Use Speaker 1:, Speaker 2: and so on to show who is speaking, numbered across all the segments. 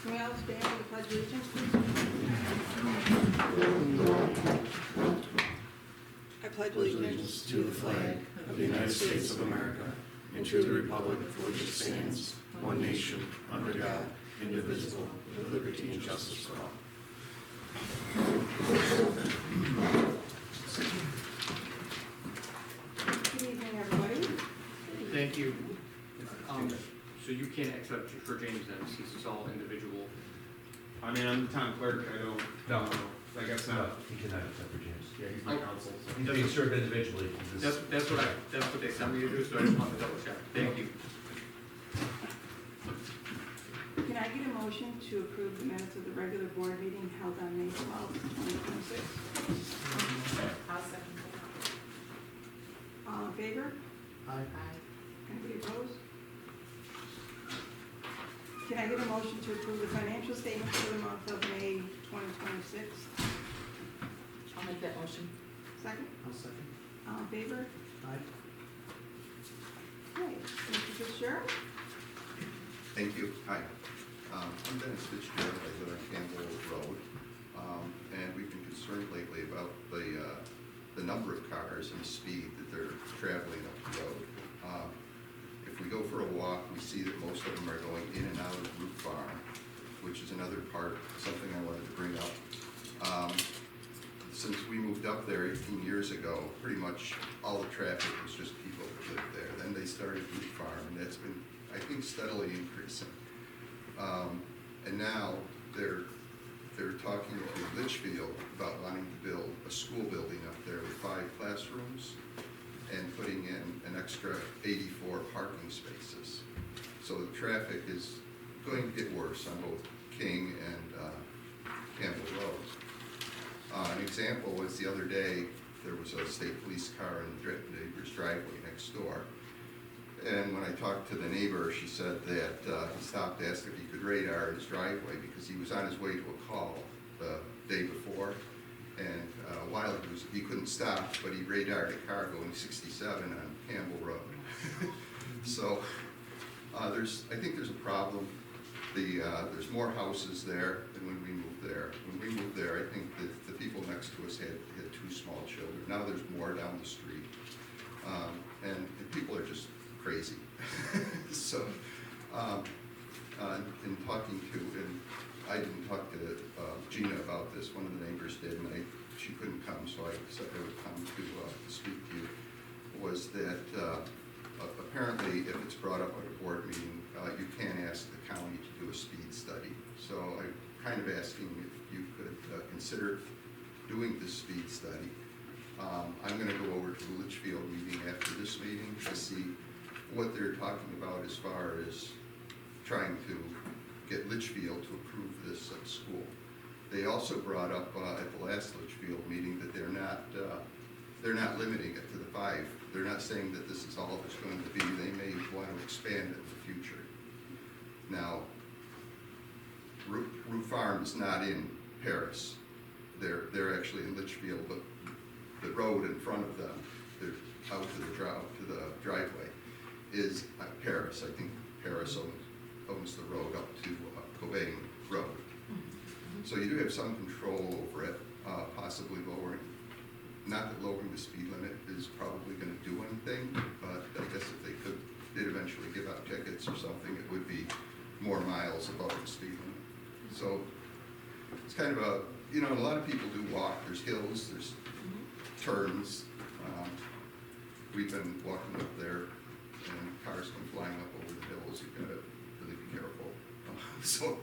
Speaker 1: Can we all stand for the pledge of allegiance, please? I pledge
Speaker 2: Allegiance to the flag of the United States of America and to the republic for which it stands, one nation, under God, indivisible, with liberty and justice for all.
Speaker 1: Good evening, everybody.
Speaker 3: Thank you. So you can't accept for James then, since it's all individual.
Speaker 4: I mean, I'm the town clerk, I don't,
Speaker 5: No.
Speaker 4: I guess
Speaker 5: No,
Speaker 4: not.
Speaker 5: he cannot accept for James.
Speaker 4: Yeah, he's my counsel, so.
Speaker 5: He's being served individually.
Speaker 3: That's what they sent me to do, so I just wanted to double check. Thank you.
Speaker 1: Can I get a motion to approve the minutes of the regular board meeting held on May 12th, 2026?
Speaker 6: I'll second
Speaker 1: All in favor?
Speaker 6: that.
Speaker 1: Anybody opposed? Can I get a motion to approve the financial statements for the month of May 2026?
Speaker 6: I'll make that motion.
Speaker 1: Second?
Speaker 4: I'll second.
Speaker 1: All in favor?
Speaker 4: Aye.
Speaker 1: Okay, Mr. Fitzgerald?
Speaker 7: Thank you. Hi. I'm Dennis Fitzgerald. I live on Campbell Road. And we've been concerned lately about the number of cars and the speed that they're traveling up the road. If we go for a walk, we see that most of them are going in and out of Root Farm, which is another part, something I wanted to bring up. Since we moved up there 18 years ago, pretty much all the traffic was just people that lived there. Then they started Root Farm, and that's been, I think, steadily increasing. And now they're talking to Litchfield about wanting to build a school building up there with 5 classrooms and putting in an extra 84 parking spaces. So the traffic is going to get worse on both King and Campbell Road. An example was the other day, there was a state police car in the neighbor's driveway next door. And when I talked to the neighbor, she said that he stopped to ask if he could radar his driveway because he was on his way to a call the day before. And while he couldn't stop, but he radared a car going 67 on Campbell Road. So I think there's a problem. There's more houses there than when we moved there. When we moved there, I think that the people next to us had 2 small children. Now there's more down the street. And people are just crazy. So, in talking to, and I didn't talk to Gina about this, one of the neighbors did, and she couldn't come, so I said I would come to speak to you, was that apparently if it's brought up at a board meeting, you can ask the county to do a speed study. So I'm kind of asking if you could consider doing this speed study. I'm going to go over to the Litchfield meeting after this meeting to see what they're talking about as far as trying to get Litchfield to approve this school. They also brought up at the last Litchfield meeting that they're not limiting it to the 5. They're not saying that this is all it's going to be. They may want to expand it in the future. Now, Root Farm is not in Paris. They're actually in Litchfield, but the road in front of them, they're out to the driveway, is Paris. I think Paris owns the road up to Cobain Road. So you do have some control over it, possibly lowering. Not that lowering the speed limit is probably going to do anything, but I guess if they did eventually give out tickets or something, it would be more miles above the speed limit. So it's kind of a lot of people do walk. There's hills, there's turns. We've been walking up there, and cars come flying up over the hills. You've got to really be careful. So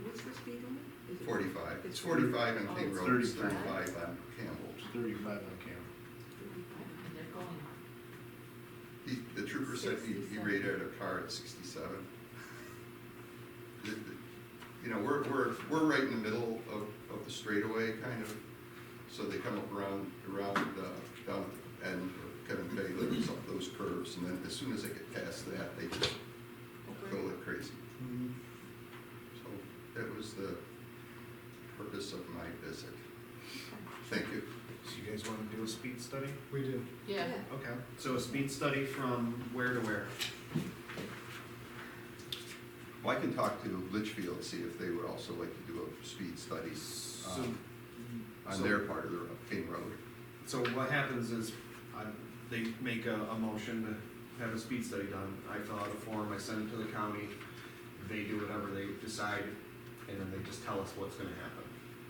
Speaker 1: What's the speed limit? Is it
Speaker 7: 45. It's
Speaker 1: It's
Speaker 7: 45 on King
Speaker 1: it's
Speaker 7: Road. It's
Speaker 6: 35.
Speaker 7: 35 on Campbell.
Speaker 2: 35 on camera.
Speaker 6: And they're going.
Speaker 7: The trooper said he
Speaker 6: 67.
Speaker 7: radared a car at 67. We're right in the middle of the straightaway, kind of. So they come up around down at the end of Kevin Baylor, up those curves, and then as soon as they get past that, they just go like crazy. So that was the purpose of my visit. Thank you.
Speaker 4: So you guys want to do a speed study?
Speaker 2: We do.
Speaker 6: Yeah.
Speaker 4: Okay. So a speed study from where to where?
Speaker 7: Well, I can talk to Litchfield, see if they would also like to do a speed study
Speaker 4: So,
Speaker 7: on their part of the King Road.
Speaker 4: so what happens is, they make a motion to have a speed study done. I fill out a form, I send it to the county, they do whatever they decide, and then they just tell us what's gonna happen.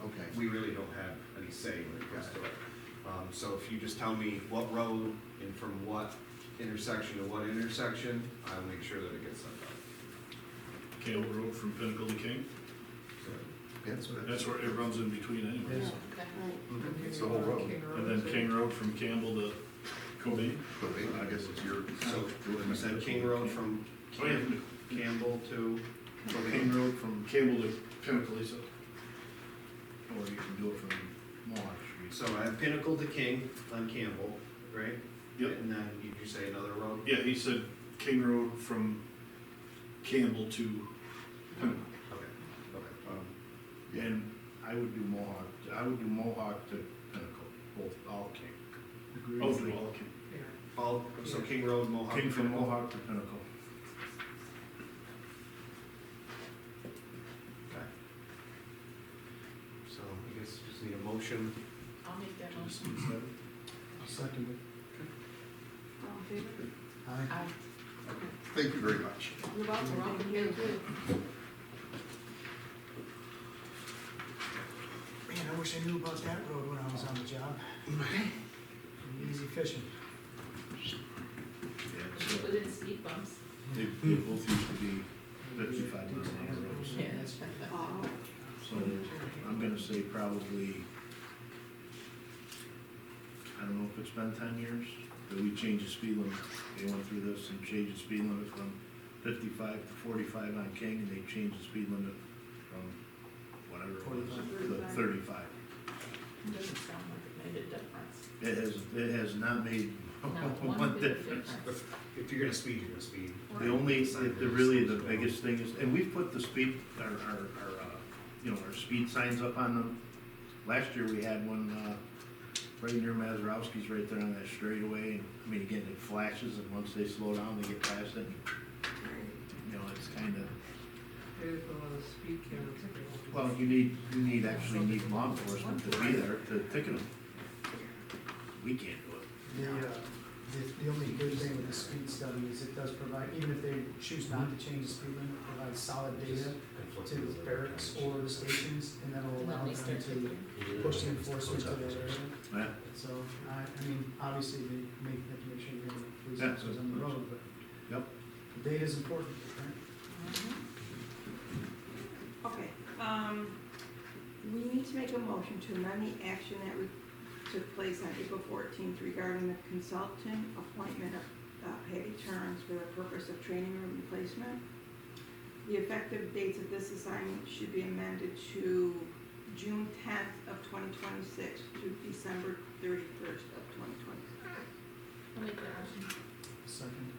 Speaker 7: Okay.
Speaker 4: We really don't have any say when it comes to it. So if you just tell me what road and from what intersection to what intersection, I'll make sure that it gets sent out.
Speaker 2: Campbell Road from Pinnacle to King, that's where it runs in between anyways.
Speaker 6: Okay.
Speaker 1: Right.
Speaker 7: It's the whole road.
Speaker 2: And then King Road from Campbell to Cobain.
Speaker 7: Could be, I guess it's your.
Speaker 4: So you said King Road from Campbell to
Speaker 2: King Road from Campbell to Pinnacle, he said. Or you can do it from Mohawk Street.
Speaker 4: So I have Pinnacle to King on Campbell, right?
Speaker 2: Yep.
Speaker 4: And then you say another road?
Speaker 2: Yeah, he said King Road from Campbell to Pinnacle.
Speaker 4: Okay.
Speaker 2: And I would do Mohawk to Pinnacle, both, all King. Oh, do all King.
Speaker 4: All, so King Road, Mohawk.
Speaker 2: King from
Speaker 4: Pinnacle?
Speaker 2: Mohawk to Pinnacle.
Speaker 4: Okay. So I guess just need a motion.
Speaker 6: I'll make that
Speaker 4: to
Speaker 6: motion.
Speaker 4: speed study.
Speaker 8: Second.
Speaker 1: All in favor?
Speaker 8: Aye.
Speaker 6: Aye.
Speaker 7: Thank you very much.
Speaker 1: You're welcome.
Speaker 6: You're welcome.
Speaker 1: Thank you.
Speaker 8: Man, I wish I knew about that road when I was on the job. Easy fishing.
Speaker 2: Yeah, so
Speaker 6: Put in speed bumps.
Speaker 2: they both used to be 55 mile an hour roads.
Speaker 6: Yeah.
Speaker 1: Oh,
Speaker 2: So I'm gonna say probably, I don't know if it's been 10 years, that we changed the speed limit. They went through this and changed the speed limit from 55 to 45 on King, and they changed the speed limit from whatever it was, to 35.
Speaker 6: It doesn't sound like it made a difference.
Speaker 2: It has not made
Speaker 6: Not
Speaker 2: one
Speaker 6: bit of
Speaker 2: difference.
Speaker 4: If you're gonna speed, you're gonna speed.
Speaker 2: The only, really the biggest thing is, and we've put the speed, our speed signs up on them. Last year we had one, right near Mazurowski's right there on that straightaway, and, I mean, again, it flashes, and once they slow down, they get past it, and, it's kinda, well, you need law enforcement to be there to ticket them. We can't do it.
Speaker 8: The only good thing with the speed study is it does provide, even if they choose not to change the speed limit, it provides solid data to the barracks or the stations, and that'll
Speaker 6: And
Speaker 8: allow
Speaker 6: then they
Speaker 8: them
Speaker 6: start
Speaker 8: to
Speaker 6: taking.
Speaker 8: push the enforcement to that area.
Speaker 2: Yeah,
Speaker 8: So, I mean, obviously, they have to make sure you're getting police
Speaker 2: Yeah,
Speaker 8: officers on the road, but.
Speaker 2: Yep.
Speaker 8: The data's important, right?
Speaker 6: Mhm.
Speaker 1: okay, we need to make a motion to amend the action that took place on April 14th regarding the consultant appointment of Patty Turns for the purpose of training room replacement. The effective dates of this assignment should be amended to June 10th of 2026 to December 31st of 2026.
Speaker 6: I'll make that motion.
Speaker 8: Second.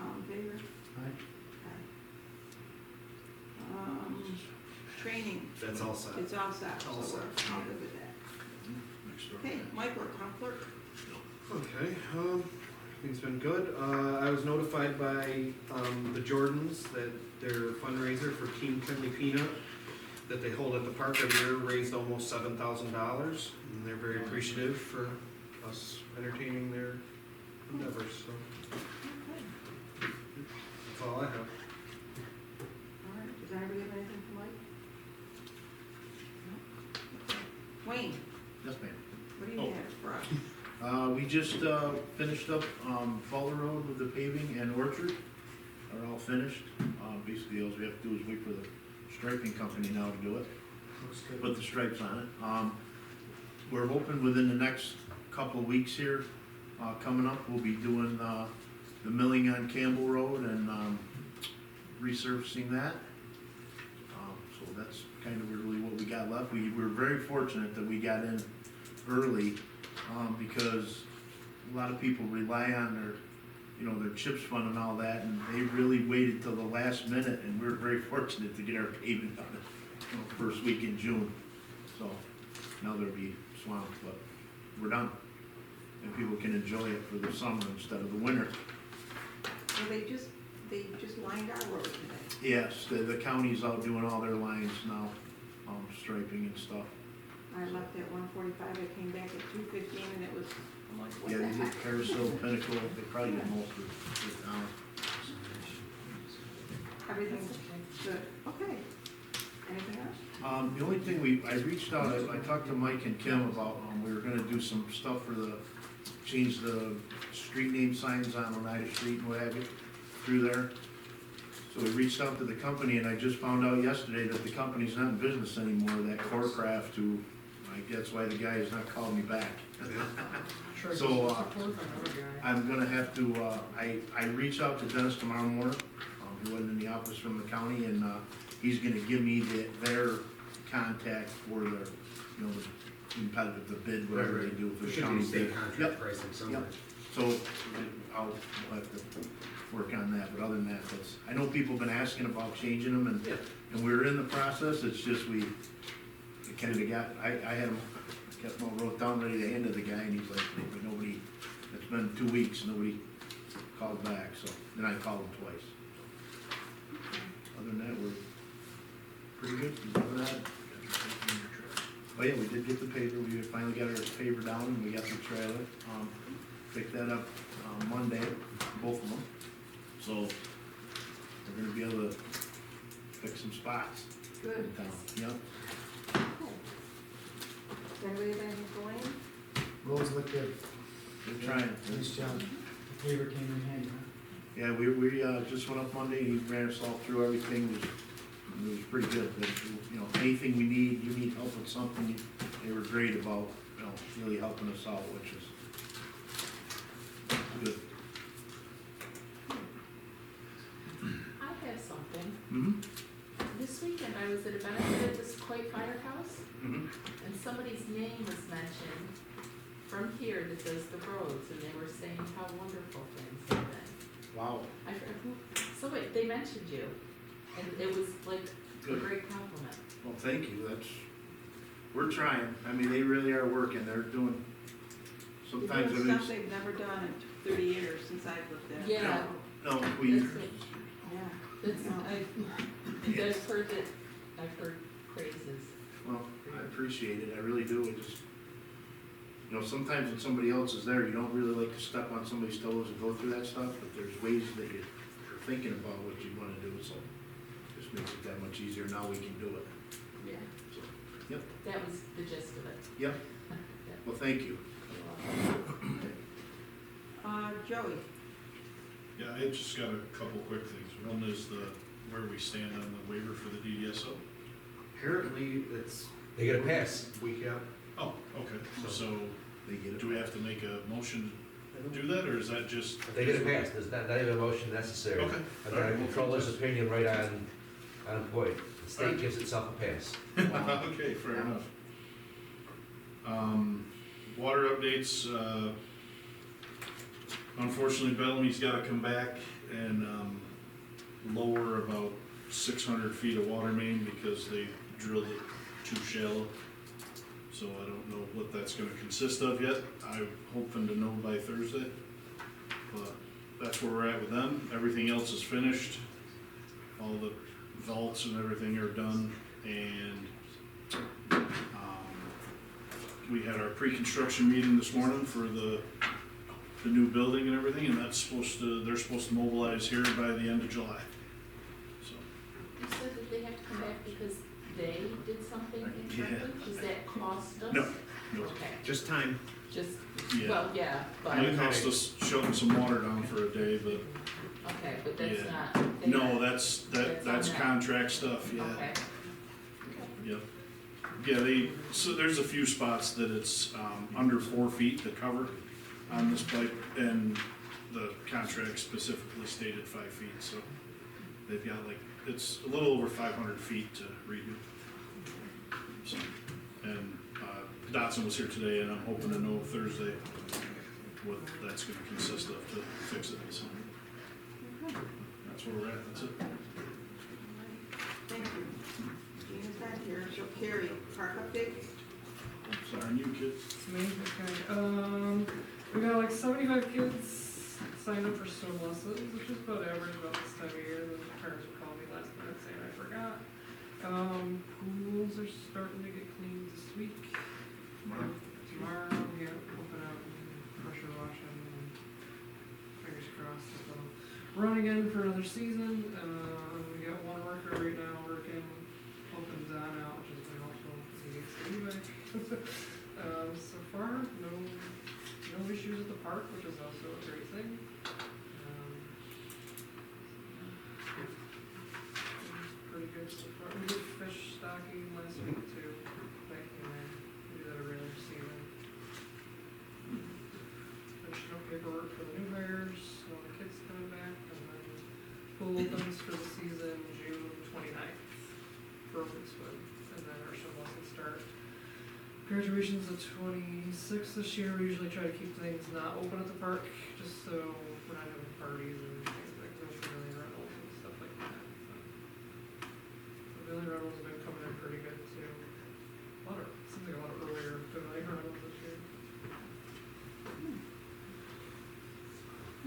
Speaker 1: All in favor?
Speaker 8: Aye.
Speaker 1: Training,
Speaker 4: That's all set.
Speaker 1: it's all set, so
Speaker 4: All
Speaker 1: we're
Speaker 4: set.
Speaker 1: all good with that.
Speaker 2: next door.
Speaker 1: Okay, Michael, town clerk.
Speaker 4: Okay, everything's been good. I was notified by, the Jordans that their fundraiser for Team Finley Peanut that they hold at the park every year raised almost $7,000, and they're very appreciative for us entertaining their endeavors, so that's all I have.
Speaker 1: All right, does anybody have anything for Mike? No? Okay. Wayne,
Speaker 2: Yes, ma'am.
Speaker 1: what do you
Speaker 2: Oh.
Speaker 1: have for us?
Speaker 2: We just finished up Fowler Road with the paving and Orchard are all finished. Basically, all we have to do is wait for the striping company now to do it,
Speaker 8: Looks good.
Speaker 2: put the stripes on it. We're hoping within the next couple of weeks here, coming up, we'll be doing the milling on Campbell Road and resurfacing that. So that's kind of really what we got left. We were very fortunate that we got in early, because a lot of people rely on their CHIPS fund and all that, and they really waited till the last minute, and we were very fortunate to get our paving done first week in June. So now they'll be swamped, but we're done. And people can enjoy it for the summer instead of the winter.
Speaker 1: Well, they just lined our road today.
Speaker 2: Yes, the county's out doing all their lines now, striping and stuff.
Speaker 1: I left at 1:45, I came back at 2:15, and it was, I'm like, what
Speaker 2: Yeah,
Speaker 1: the
Speaker 2: they
Speaker 1: heck?
Speaker 2: did Carousel, Pinnacle, they probably did most of it now.
Speaker 1: Everything's good, okay. Anything else?
Speaker 2: The only thing I reached out, I talked to Mike and Kim about, we were gonna do some stuff for change the street name signs on Oneida Street and what have you, through there. So we reached out to the company, and I just found out yesterday that the company's not in business anymore, that Corecraft, who, that's why the guy has not called me back. So, I'm gonna have to, I reached out to Dennis tomorrow morning, he wasn't in the office from the county, and, he's gonna give me their contact for the, the competitive, the bid, whatever they do for the county bid. Yep.
Speaker 4: pricing
Speaker 2: Yep. So, I'll have to work on that, but other than that, I know people have been asking about changing them, and we're in the process, it's just we kinda got, I had him, kept them all wrote down, ready to hand to the guy, and he's like, but nobody, it's been 2 weeks, nobody called back, so, then I called him twice. Other than that, we're pretty good, other than that. Oh yeah, we did get the paper, we finally got our paper down, and we got the trailer, picked that up, Monday, both of them. So, we're gonna be able to pick some spots
Speaker 1: Good.
Speaker 2: in town, yep.
Speaker 1: Does anybody have anything for Wayne?
Speaker 8: Roads look good.
Speaker 2: We're trying.
Speaker 8: Nice job. The paver came in handy, huh?
Speaker 2: Yeah, we just went up Monday, he ran us all through everything, it was pretty good, but, anything we need, you need help with something, they were great about, really helping us out, which is good.
Speaker 6: I have something.
Speaker 2: Mm-hmm.
Speaker 6: This weekend, I was at a benefit at this Coit Firehouse,
Speaker 2: Mm-hmm.
Speaker 6: and somebody's name was mentioned from here that does the roads, and they were saying how wonderful things have been.
Speaker 2: Wow.
Speaker 6: I forgot who, somebody, they mentioned you, and it was like a
Speaker 2: Good.
Speaker 6: great compliment.
Speaker 2: Well, thank you, we're trying, I mean, they really are working, they're doing,
Speaker 1: They're
Speaker 2: sometimes
Speaker 1: doing
Speaker 2: it
Speaker 1: stuff
Speaker 2: is.
Speaker 1: they've never done in 30 years since I've lived there.
Speaker 6: Yeah,
Speaker 2: No, we,
Speaker 6: that's it.
Speaker 1: Yeah.
Speaker 6: That's,
Speaker 1: No.
Speaker 6: I've heard that, I've heard praises.
Speaker 2: well, I appreciate it, I really do, it just, sometimes when somebody else is there, you don't really like to step on somebody's toes and go through that stuff, but there's ways that you're thinking about what you wanna do, so just makes it that much easier, now we can do it,
Speaker 6: Yeah.
Speaker 2: so, yep,
Speaker 6: That was the gist of it.
Speaker 2: yep, well, thank you.
Speaker 1: Joey,
Speaker 9: Yeah, I just got a couple quick things. One is where we stand on the waiver for the DDSO.
Speaker 4: Apparently, it's
Speaker 5: They get a pass.
Speaker 4: week out.
Speaker 9: Oh, okay, so
Speaker 2: They get it.
Speaker 9: do we have to make a motion to do that, or is that just?
Speaker 5: They get a pass, there's not even a motion necessary.
Speaker 9: Okay.
Speaker 5: I've got a controller's opinion right on point. The state gives itself a pass.
Speaker 9: Okay, fair enough. Water updates, unfortunately Bellamy's gotta come back and, lower about 600 feet of water main because they drilled it too shallow. So I don't know what that's gonna consist of yet. I'm hoping to know by Thursday. But that's where we're at with them. Everything else is finished. All the vaults and everything are done, and we had our pre-construction meeting this morning for the new building and everything, and they're supposed to mobilize here by the end of July. So,
Speaker 6: You said that they have to come back because they did something incorrectly? Does that cost us?
Speaker 2: No, no.
Speaker 6: Okay,
Speaker 4: Just time.
Speaker 6: just,
Speaker 9: yeah.
Speaker 6: well, yeah, but,
Speaker 9: It cost us shutting some water down for a day, but
Speaker 6: okay, but that's
Speaker 9: Yeah.
Speaker 6: not. they
Speaker 9: no,
Speaker 6: not-
Speaker 9: that's
Speaker 6: That's on that.
Speaker 9: contract stuff, yeah.
Speaker 6: Okay.
Speaker 9: Yep. Yeah, so there's a few spots that it's, under 4 feet to cover on this pipe, and the contract specifically stated 5 feet, so they've got it's a little over 500 feet to redo. So, and, Dotson was here today, and I'm hoping to know Thursday what that's gonna consist of to fix it, so. That's where we're at, that's it.
Speaker 1: thank you. Gina's not here, she'll carry park update.
Speaker 9: Sorry, on you, kid.
Speaker 10: Me? Okay. We got like 75 kids signed up for swim lessons, which is about average about this time of year. The parents were calling me last again for another season. We got one worker right now working, helping Don out, which has been helpful, because he needs to be back. So far, no issues at the park, which is also a great thing. Pretty good so far. We did fish stocking last week too. That came in. We do that every other season. Finishing up paperwork for the new hires, all the kids coming back, and then pool opens for the season June 29th for Oakwood. And then our show lessons start. Graduation's the 26th this year. We usually try to keep things not open at the park, just so we're not having parties and things like no pavilion rentals and stuff like that. The pavilion rentals have been coming in pretty good too. Seems like a lot of earlier pavilion rentals this year.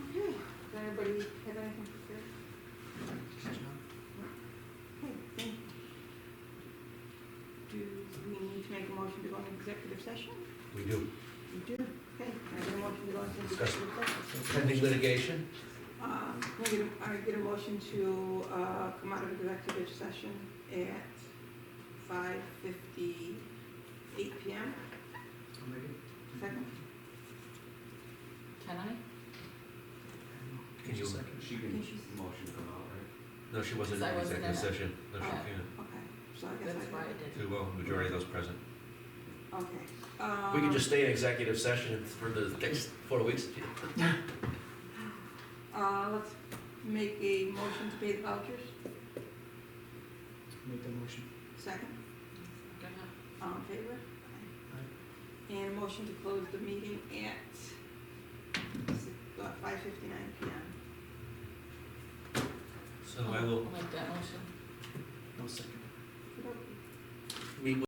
Speaker 1: Okay, does anybody have anything prepared? Okay, thank you. Do we need to make a motion to go into executive session?
Speaker 5: We do.
Speaker 1: We do. Okay, can I get a motion to go into
Speaker 5: Discuss.
Speaker 1: executive session?
Speaker 5: Pending litigation?
Speaker 1: Can I get a motion to, come out of executive session at 5:58 PM?
Speaker 8: I'll make it.
Speaker 1: Second?
Speaker 6: Can I?
Speaker 5: Can you,
Speaker 8: Second.
Speaker 3: She
Speaker 1: Can she-
Speaker 3: motion come out, right?
Speaker 5: no, she wasn't in
Speaker 6: I wasn't
Speaker 5: executive
Speaker 6: in it.
Speaker 5: session. No, she
Speaker 6: Oh.
Speaker 5: can't.
Speaker 1: Okay, so I guess
Speaker 6: That's why I
Speaker 1: I
Speaker 6: did.
Speaker 5: Too well, majority of those present.
Speaker 1: Okay.
Speaker 5: We can just stay in executive session for the next 4 weeks.
Speaker 1: Let's make a motion to pay the vouchers.
Speaker 8: Make the motion.
Speaker 1: Second,
Speaker 6: Go ahead.
Speaker 1: all in favor?
Speaker 8: Aye.
Speaker 1: And a motion to close the meeting at 5:59 PM.
Speaker 5: So I will
Speaker 6: I'll make that motion.
Speaker 8: No second.
Speaker 1: Okey-dokey.
Speaker 5: meet with